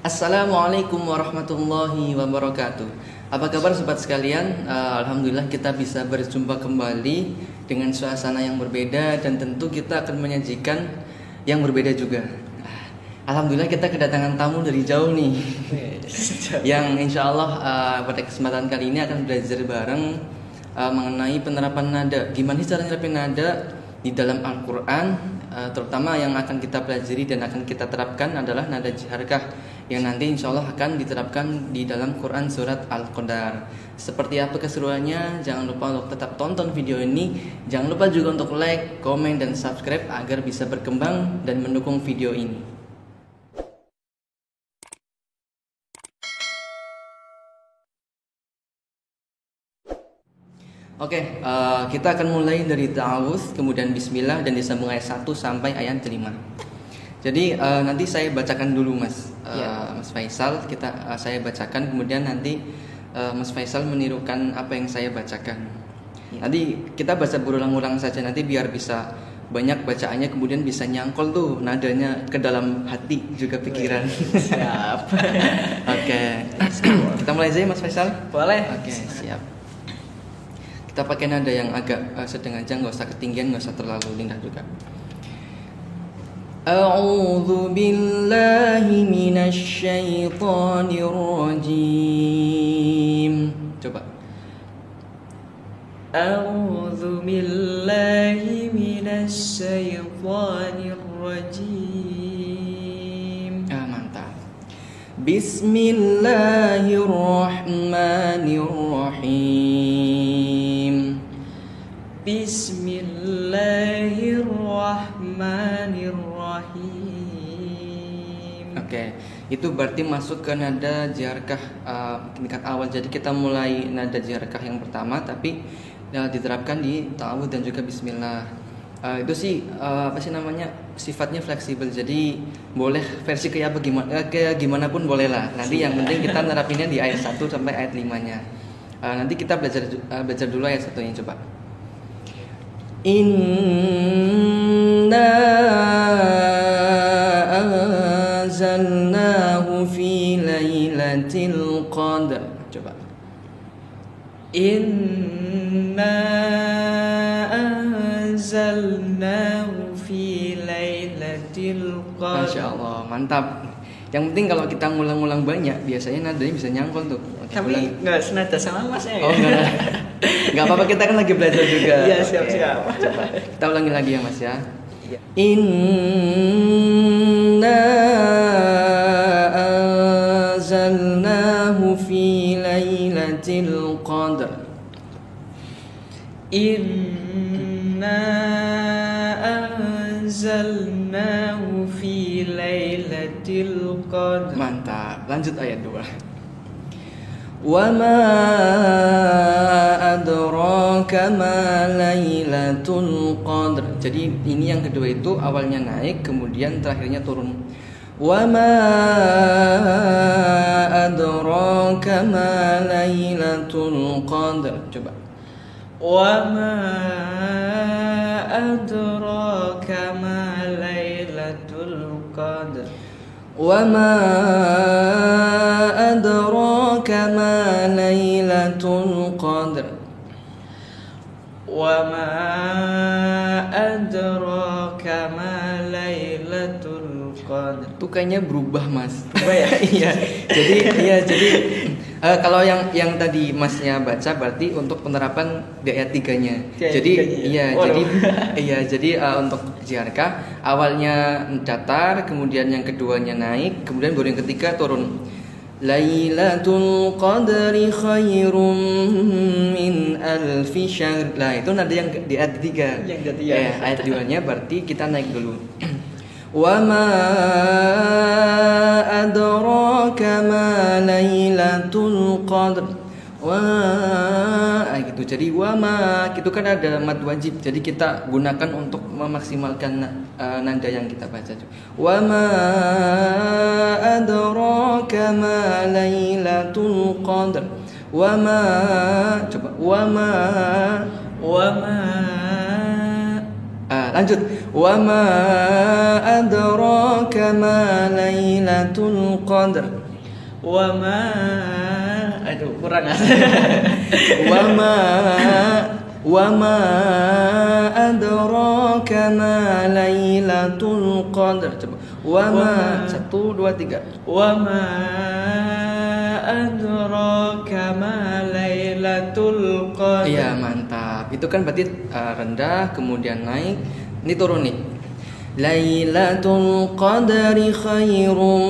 Assalamualaikum warahmatullahi wabarakatuh. Apa kabar sobat sekalian? Alhamdulillah kita bisa berjumpa kembali dengan suasana yang berbeda dan tentu kita akan menyajikan yang berbeda juga. Alhamdulillah kita kedatangan tamu dari jauh nih, yang insya Allah pada kesempatan kali ini akan belajar bareng mengenai penerapan nada. Gimana sih cara nerapin nada di dalam Al-Quran, terutama yang akan kita pelajari dan akan kita terapkan adalah nada jiharkah, yang nanti insya Allah akan diterapkan di dalam Quran surat Al-Qadar. Seperti apa keseruannya? Jangan lupa untuk tetap tonton video ini. Jangan lupa juga untuk like, komen, dan subscribe agar bisa berkembang dan mendukung video ini. Oke, kita akan mulai dari ta'awudz, kemudian bismillah, dan disambung ayat 1 sampai ayat 5. Jadi nanti saya bacakan dulu Mas Faisal, saya bacakan, kemudian nanti Mas Faisal menirukan apa yang saya bacakan. Nanti kita baca berulang-ulang saja, nanti biar bisa banyak bacaannya, kemudian bisa nyangkol tuh nadanya ke dalam hati juga pikiran. Siap. Oke. Kita mulai aja ya Mas Faisal? Boleh. Oke, siap. Kita pakai nada yang agak sedang aja, nggak usah ketinggian, nggak usah terlalu rendah juga. A'udzu billahi minasy syaithanir rajim. Coba. A'udzu billahi minasy syaithanir rajim. Mantap. Bismillahirrahmanirrahim. Bismillahirrahmanirrahim. Oke, itu berarti masuk ke nada jiharkah tingkat awal. Jadi kita mulai nada jiharkah yang pertama, tapi diterapkan di ta'awudz dan juga bismillah. Itu sih sifatnya fleksibel. Jadi boleh versi kayak gimana pun boleh lah. Nanti yang penting kita nerapinnya di ayat 1 sampai ayat 5-nya. Nanti kita belajar dulu ayat 1-nya, coba. Inna anzalnahu fi lailatul qadr. Coba. Inna anzalnahu fi lailatul qadr. Masya Allah, mantap. Yang penting kalau kita ngulang-ngulang banyak, biasanya nadanya bisa nyangkul tuh. Tapi nggak senada sama Mas ya? Oh enggak. Nggak apa-apa, kita kan lagi belajar juga. Iya, siap-siap. Coba kita ulangi lagi ya Mas ya. Iya. Inna anzalnahu fi lailatul qadr. Inna anzalnahu fi lailatul qadr. Mantap. Lanjut ayat 2. Wa ma adraka ma lailatul qadr. Jadi ini yang kedua itu awalnya naik, kemudian terakhirnya turun. Wa ma adraka ma lailatul qadr. Coba. Wa ma adraka ma lailatul qadr. Wa ma adraka ma lailatul qadr. Wa ma adraka ma lailatul qadr. Itu kayaknya berubah Mas. Ya? Iya. Jadi kalau yang tadi Masnya baca berarti untuk penerapan di ayat 3-nya. Jadi jadi untuk jiharkah awalnya datar, kemudian yang keduanya naik, kemudian baru yang ketiga turun. Lailatul qadri khairum min alfi syahr. Lah itu nada yang di ayat 3. Yang ketiga. Ayat 2-nya berarti kita naik dulu. Wa ma adraka ma lailatul qadr. Wah, gitu. Jadi wama itu kan ada mad wajib. Jadi kita gunakan untuk memaksimalkan nada yang kita baca. Wama adraka ma lailatul qadr. Wama coba wama lanjut. Wa ma adraka ma lailatul qadr. Wa ma, aduh kurang Wa ma adraka ma lailatul qadr. Coba. Wa ma 1 2 3. Wa ma adraka ma lailatul qadr. Iya, mantap. Itu kan berarti rendah kemudian naik. Ini turun nih. Lailatul qadri khairum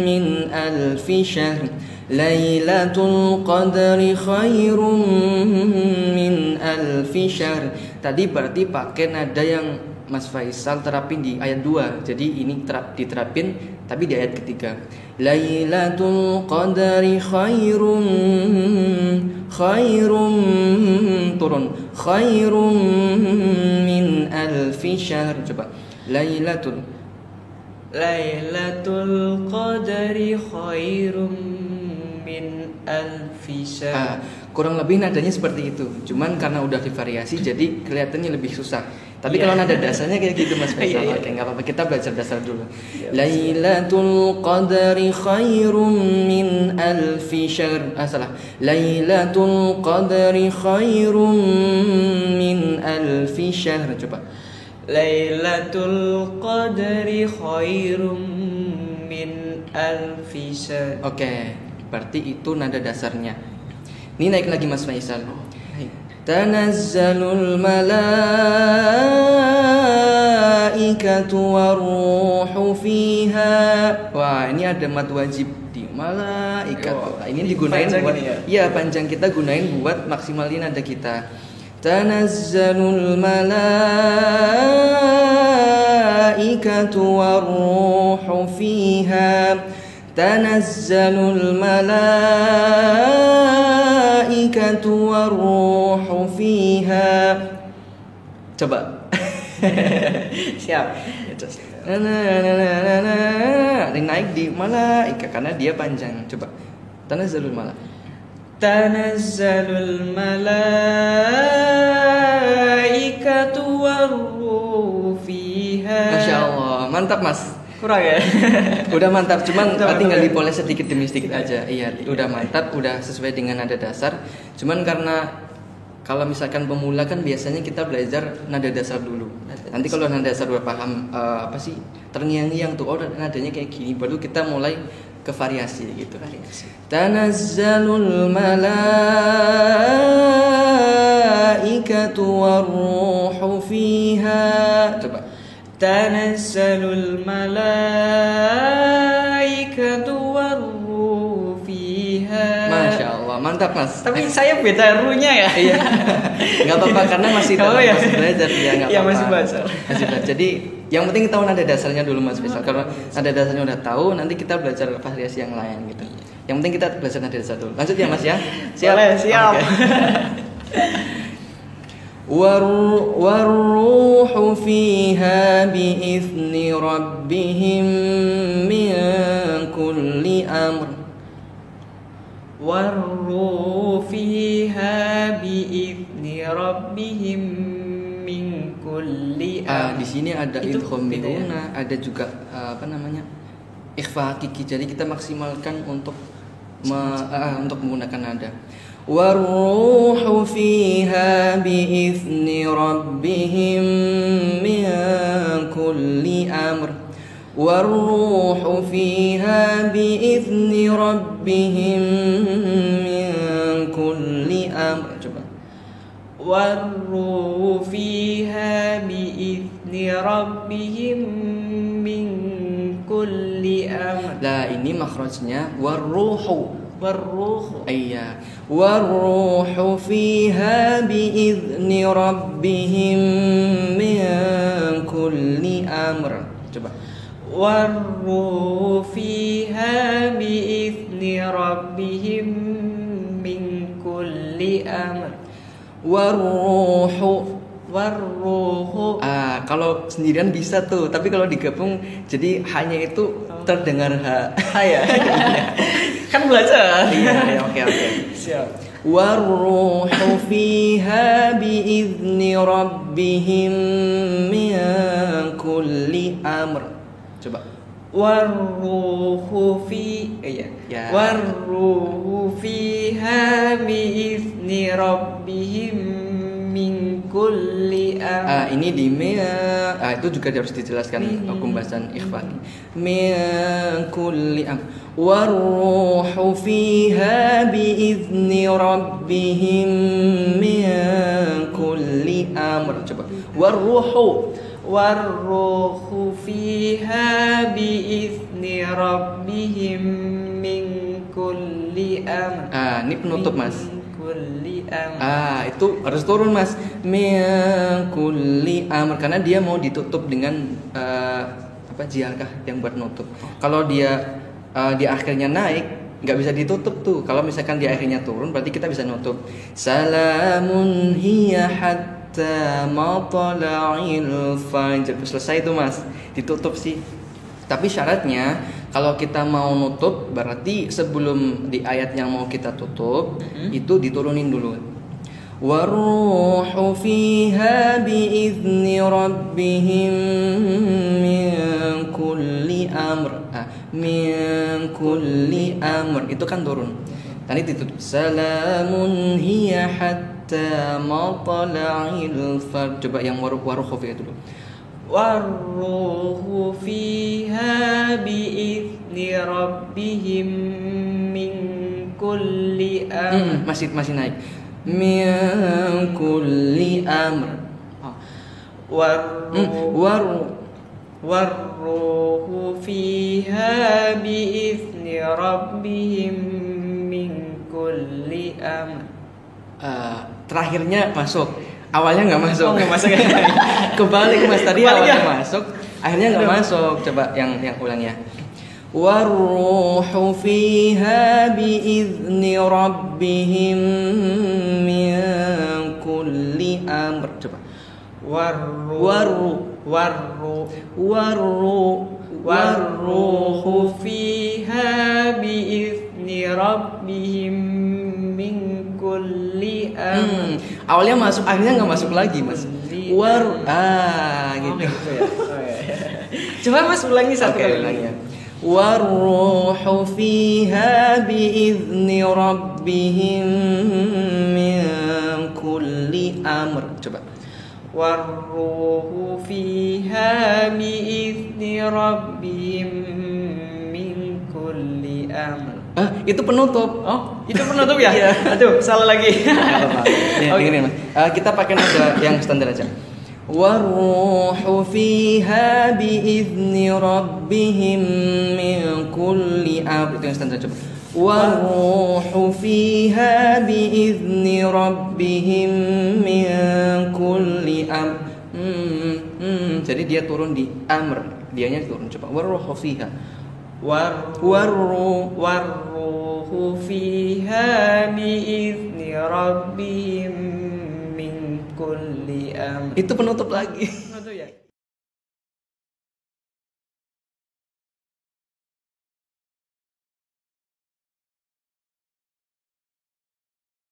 min alfi syahr. Lailatul qadri khairum min alfi syahr. Tadi berarti pakai nada yang Mas Faisal terapin di ayat 2. Jadi ini diterapin tapi di ayat ketiga. Lailatul qadri khairum turun. Khairum min alfi syahr. Coba. Lailatul qadri khairum min alfi syahr. Kurang lebih nadanya seperti itu. Cuman karena udah divariasi jadi kelihatannya lebih susah. Tapi kalau nada dasarnya kayak gitu Mas Faisal. Oke, enggak apa-apa. Kita belajar dasar dulu. Lailatul qadri khairum min alfi syahr. Salah. Lailatul qadri khairum min alfi syahr. Coba. Lailatul qadri khairum min alfi syahr. Oke, berarti itu nada dasarnya. Ini naik lagi Mas Faisal. Tanazzalul malaikatu waruhu fiha. Wah, ini ada mad wajib di malaikatu. Ini digunain buat ya panjang, kita gunain buat maksimalin nada kita. Tanazzalul malaikatu waruhu fiha. Tanazzalul malaikatu waruhu fiha. Coba. Siap. Ini naik di malaika karena dia panjang. Coba. Tanazzalul malaikatu. Tanazzalul malaikatu waruhu fiha. Masya Allah, mantap Mas. Kurang ya? Udah mantap, cuman tinggal dipoles sedikit demi sedikit aja. Iya, udah mantap, udah sesuai dengan nada dasar. Cuman karena kalau misalkan pemula kan biasanya kita belajar nada dasar dulu. Nanti kalau nada dasar udah paham terngiang-ngiang tuh, oh nadanya kayak gini, baru kita mulai ke variasi gitu. Tanazzalul malaikatu waruhu fiha. Coba. Tanazzalul malaikatu waruhu fiha. Masya Allah, mantap Mas. Tapi saya beda runya ya. Iya. Enggak apa-apa karena masih masih belajar ya, enggak apa-apa. Iya, masih belajar. Jadi yang penting tahu nada dasarnya dulu Mas Faisal. Karena nada dasarnya udah tahu, nanti kita belajar variasi yang lain gitu. Yang penting kita belajar nada dasar dulu. Lanjut ya Mas ya. Siap. Boleh, siap. Waruhu fiha bi'izni rabbihim min kulli amr. Waruhu fiha bi'izni rabbihim min kulli amr. Di sini ada idgham bi'una, ada juga ikhfa hakiki. Jadi kita maksimalkan untuk menggunakan nada. Waruhu fiha bi'izni rabbihim min kulli amr. Waruhu fiha bi'izni rabbihim min kulli amr. Coba. Waruhu fiha bi'izni rabbihim min kulli amr. Lah ini makhrajnya waruhu. Iya. Waruhu fiha bi'izni rabbihim min kulli amr. Coba. Waruhu fiha bi'izni rabbihim min kulli amr. Waruhu. Kalau sendirian bisa tuh, tapi kalau digabung jadi hanya itu terdengar ha ya. Kan belajar. Iya, oke. Siap. Warruhu fiha biizni rabbihim min kulli amr. Coba. Warruhu fi Ya. Warruhu fiha biizni rabbihim min kulli amr. Ini di itu juga harus dijelaskan hukum bahasan ikhfa. Min kulli amr. Warruhu fiha biizni rabbihim min kulli amr. Coba. Warruhu fiha biizni rabbihim min kulli amr. Ini penutup, Mas. Min kulli amr. Itu harus turun, Mas. Min kulli amr, karena dia mau ditutup dengan jiarkah yang buat nutup. Kalau dia di akhirnya naik, nggak bisa ditutup tuh. Kalau misalkan di akhirnya turun, berarti kita bisa nutup. Salamun hiya matla'il fajr. Selesai itu, Mas, ditutup sih. Tapi syaratnya kalau kita mau nutup, berarti sebelum di ayat yang mau kita tutup itu diturunin dulu. Waruhu fiha biizni rabbihim min kulli amr. Min kulli amr itu kan turun. Tadi ditutup. Salamun hiya matla'il fajr. Coba yang waruhu fiha dulu. Warruhu fiha biizni rabbihim min kulli amr. Masih naik. Min kulli amr. Warruhu fiha biizni rabbihim min kulli amr. Terakhirnya masuk, awalnya nggak masuk. Nggak masuk. Kebalik, Mas, tadi awalnya masuk, akhirnya nggak masuk. Coba yang ulang ya. Warruhu fiha biizni rabbihim min kulli amr. Coba. Warruhu fiha biizni rabbihim min kulli amr. Awalnya masuk, akhirnya nggak masuk lagi, Mas. Gitu. Coba, Mas, ulangi satu kali lagi. Warruhu fiha biizni rabbihim min kulli amr. Coba. Warruhu fiha biizni rabbihim min kulli amr. Itu penutup. Oh, itu penutup ya? Iya. Aduh, salah lagi. Dengerin, Mas. Kita pakai nada yang standar aja. Warruhu fiha biizni rabbihim min kulli amr. Itu yang standar, coba. Warruhu fiha biizni rabbihim min kulli amr. Jadi dia turun di amr. Dianya turun, coba. Warruhu fiha. Warruhu fiha biizni rabbihim min kulli amr. Itu penutup lagi.